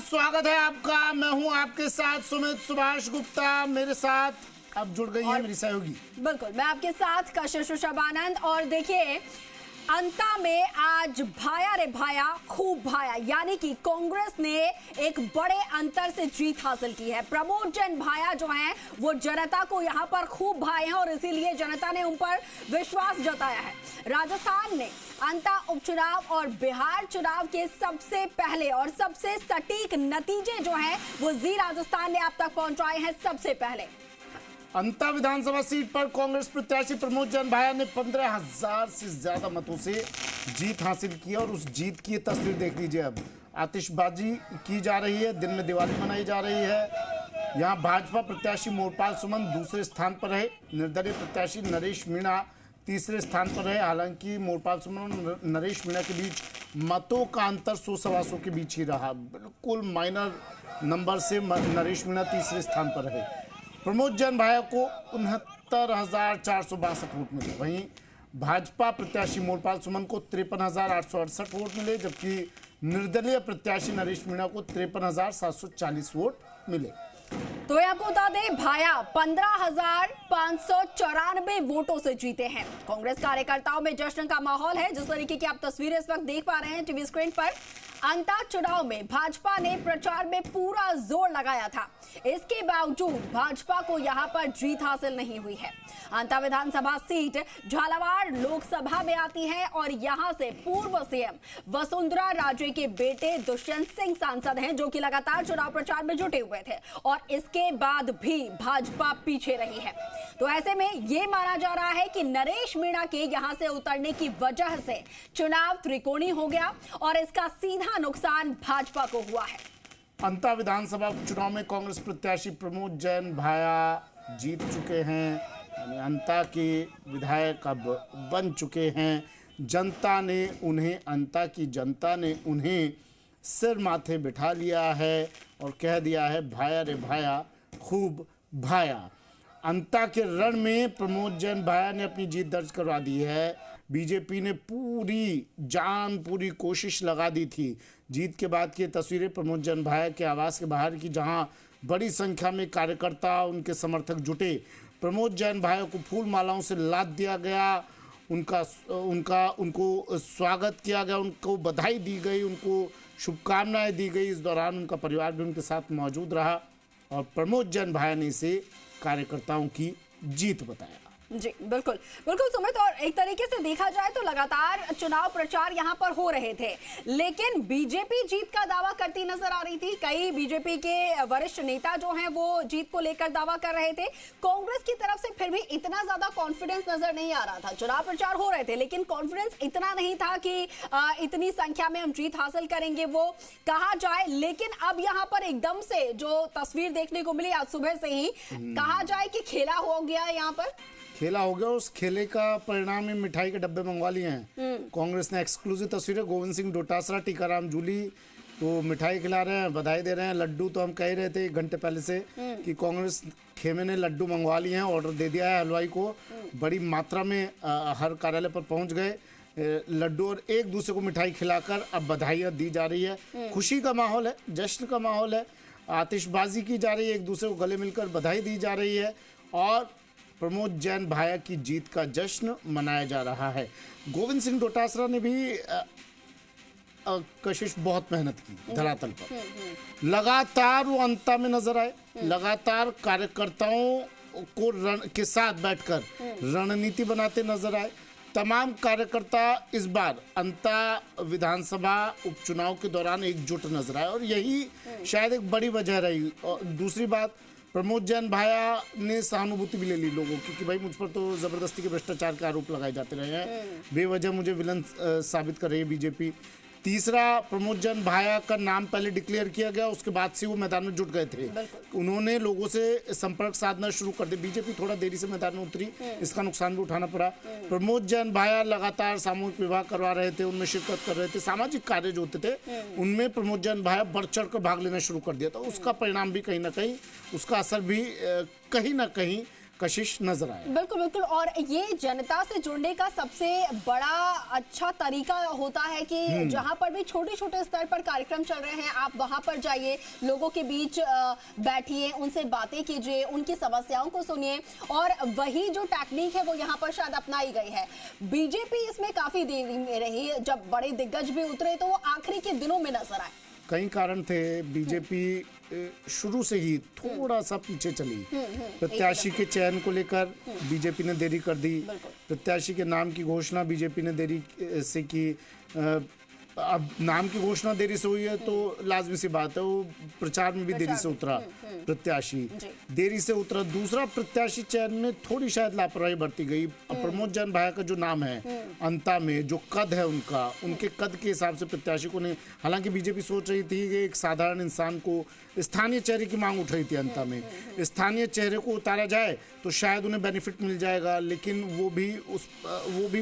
स्वागत है आपका। मैं हूं आपके साथ सुमित सुभाष गुप्ता। मेरे साथ अब जुड़ गई है मेरी सहयोगी। बिल्कुल, मैं आपके साथ कशिश शबानंद। और देखिए, अंता में आज भाया रे भाया खूब भाया, यानी कि कांग्रेस ने एक बड़े अंतर से जीत हासिल की है। प्रमोद जैन भाया जो हैं वो जनता को यहां पर खूब भाए हैं और इसीलिए जनता ने उन पर विश्वास जताया है। राजस्थान में अंता उपचुनाव और बिहार चुनाव के सबसे पहले और सबसे सटीक नतीजे जो हैं वो जी राजस्थान ने आप तक पहुंचाए हैं। सबसे पहले अंता विधानसभा सीट पर कांग्रेस प्रत्याशी प्रमोद जैन भाया ने 15,000 से ज्यादा मतों से जीत हासिल की और उस जीत की तस्वीर देख लीजिए। अब आतिशबाजी की जा रही है, दिन में दिवाली मनाई जा रही है। यहां भाजपा प्रत्याशी मोरपाल सुमन दूसरे स्थान पर रहे, निर्दलीय प्रत्याशी नरेश मीणा तीसरे स्थान पर रहे। हालांकि मोरपाल सुमन और नरेश मीणा के बीच मतों का अंतर 100-125 के बीच ही रहा। बिल्कुल माइनर नंबर से नरेश मीणा तीसरे स्थान पर रहे। प्रमोद जैन भाया को 69,462 वोट मिले। वहीं भाजपा प्रत्याशी मोरपाल सुमन को 53,868 वोट मिले, जबकि निर्दलीय प्रत्याशी नरेश मीणा को 53,740 वोट मिले। तो आपको बता दें, भाया 15,594 वोटों से जीते हैं। कांग्रेस कार्यकर्ताओं में जश्न का माहौल है। जिस तरीके की आप तस्वीरें इस वक्त देख पा रहे हैं टीवी स्क्रीन पर, अंता चुनाव में भाजपा ने प्रचार में पूरा जोर लगाया था। इसके बावजूद भाजपा को यहां पर जीत हासिल नहीं हुई है। अंता विधानसभा सीट झालावाड़ लोकसभा में आती है और यहां से पूर्व सीएम वसुंधरा राजे के बेटे दुष्यंत सिंह सांसद हैं, जो कि लगातार चुनाव प्रचार में जुटे हुए थे और इसके बाद भी भाजपा पीछे रही है। तो ऐसे में यह माना जा रहा है कि नरेश मीणा के यहां से उतरने की वजह से चुनाव त्रिकोणीय हो गया और इसका सीधा नुकसान भाजपा को हुआ है। अंता विधानसभा चुनाव में कांग्रेस प्रत्याशी प्रमोद जैन भाया जीत चुके हैं, यानी अंता के विधायक अब बन चुके हैं। अंता की जनता ने उन्हें सिर माथे बिठा लिया है और कह दिया है भाया रे भाया खूब भाया। अंता के रण में प्रमोद जैन भाया ने अपनी जीत दर्ज करवा दी है। बीजेपी ने पूरी कोशिश लगा दी थी। जीत के बाद की तस्वीरें प्रमोद जैन भाया के आवास के बाहर की, जहां बड़ी संख्या में कार्यकर्ता उनके समर्थक जुटे। प्रमोद जैन भाया को फूल मालाओं से लाद दिया गया, उनको स्वागत किया गया, उनको बधाई दी गई, उनको शुभकामनाएं दी गई। इस दौरान उनका परिवार भी उनके साथ मौजूद रहा और प्रमोद जैन भाया ने इसे कार्यकर्ताओं की जीत बताया। जी बिल्कुल सुमित। और एक तरीके से देखा जाए तो लगातार चुनाव प्रचार यहां पर हो रहे थे, लेकिन बीजेपी जीत का दावा करती नजर आ रही थी। कई बीजेपी के वरिष्ठ नेता जो हैं वो जीत को लेकर दावा कर रहे थे। कांग्रेस की तरफ से फिर भी इतना ज्यादा कॉन्फिडेंस नजर नहीं आ रहा था। चुनाव प्रचार हो रहे थे लेकिन कॉन्फिडेंस इतना नहीं था कि इतनी संख्या में हम जीत हासिल करेंगे, वो कहा जाए। लेकिन अब यहाँ पर एकदम से जो तस्वीर देखने को मिली आज सुबह से ही, कहा जाए कि खेला हो गया यहाँ पर। खेला हो गया। उस खेले का परिणाम में मिठाई के डब्बे मंगवा लिए हैं। कांग्रेस ने एक्सक्लूसिव तस्वीरें, गोविंद सिंह डोटासरा, टीकाराम जूली तो मिठाई खिला रहे हैं, बधाई दे रहे हैं। लड्डू तो हम कह रहे थे 1 घंटे पहले से कि कांग्रेस खेमे ने लड्डू मंगवा लिए हैं, ऑर्डर दे दिया है हलवाई को। बड़ी मात्रा में हर कार्यालय पर पहुंच गए लड्डू और एक दूसरे को मिठाई खिलाकर अब बधाइयाँ दी जा रही है। खुशी का माहौल है, जश्न का माहौल है, आतिशबाजी की जा रही है, एक दूसरे को गले मिलकर बधाई दी जा रही है और प्रमोद जैन भाया की जीत का जश्न मनाया जा रहा है। गोविंद सिंह डोटासरा ने भी कशिश बहुत मेहनत की धरातल पर। लगातार वो अंता में नजर आए, लगातार कार्यकर्ताओं को के साथ बैठकर रणनीति बनाते नजर आए। तमाम कार्यकर्ता इस बार अंता विधानसभा उपचुनाव के दौरान एकजुट नजर आए और यही शायद एक बड़ी वजह रही। और दूसरी बात, प्रमोद जैन भाया ने सहानुभूति भी ले ली लोगों की कि भाई मुझ पर तो जबरदस्ती के भ्रष्टाचार के आरोप लगाए जाते रहे हैं, बेवजह मुझे विलन साबित कर रही है बीजेपी। तीसरा, प्रमोद जैन भाया का नाम पहले डिक्लेयर किया गया, उसके बाद से वो मैदान में जुट गए थे। उन्होंने लोगों से संपर्क साधना शुरू कर दिया। बीजेपी थोड़ा देरी से मैदान में उतरी, इसका नुकसान भी उठाना पड़ा। प्रमोद जैन भाया लगातार सामूहिक विवाह करवा रहे थे, उनमें शिरकत कर रहे थे, सामाजिक कार्य जो होते थे उनमें प्रमोद जैन भाया बढ़ चढ़ कर भाग लेना शुरू कर दिया था। उसका परिणाम भी कहीं ना कहीं, उसका असर भी कहीं ना कहीं कशिश नजर आए। बिल्कुल बिल्कुल, और ये जनता से जुड़ने का सबसे बड़ा अच्छा तरीका होता है कि जहां पर भी छोटे छोटे स्तर पर कार्यक्रम चल रहे हैं, आप वहां पर जाइए, लोगों के बीच बैठिए, उनसे बातें कीजिए, उनकी समस्याओं को सुनिए, और वही जो टेक्निक है वो यहाँ पर शायद अपनाई गई है। बीजेपी इसमें काफी देरी में रही, जब बड़े दिग्गज भी उतरे तो वो आखिरी के दिनों में नजर आए। कई कारण थे, बीजेपी शुरू से ही थोड़ा सा पीछे चली। प्रत्याशी के चयन को लेकर बीजेपी ने देरी कर दी, प्रत्याशी के नाम की घोषणा बीजेपी ने देरी से की। अब नाम की घोषणा देरी से हुई है तो लाजमी सी बात है वो प्रचार में भी देरी से उतरा प्रत्याशी, देरी से उतरा। दूसरा, प्रत्याशी चयन में थोड़ी शायद लापरवाही बरती गई। प्रमोद जैन भाई का जो नाम है अंता में, जो कद है उनका, उनके कद के हिसाब से प्रत्याशी को नहीं, हालांकि बीजेपी सोच रही थी कि एक साधारण इंसान को, स्थानीय चेहरे की मांग उठ रही थी अंता में, स्थानीय चेहरे को उतारा जाए तो शायद उन्हें बेनिफिट मिल जाएगा, लेकिन वो भी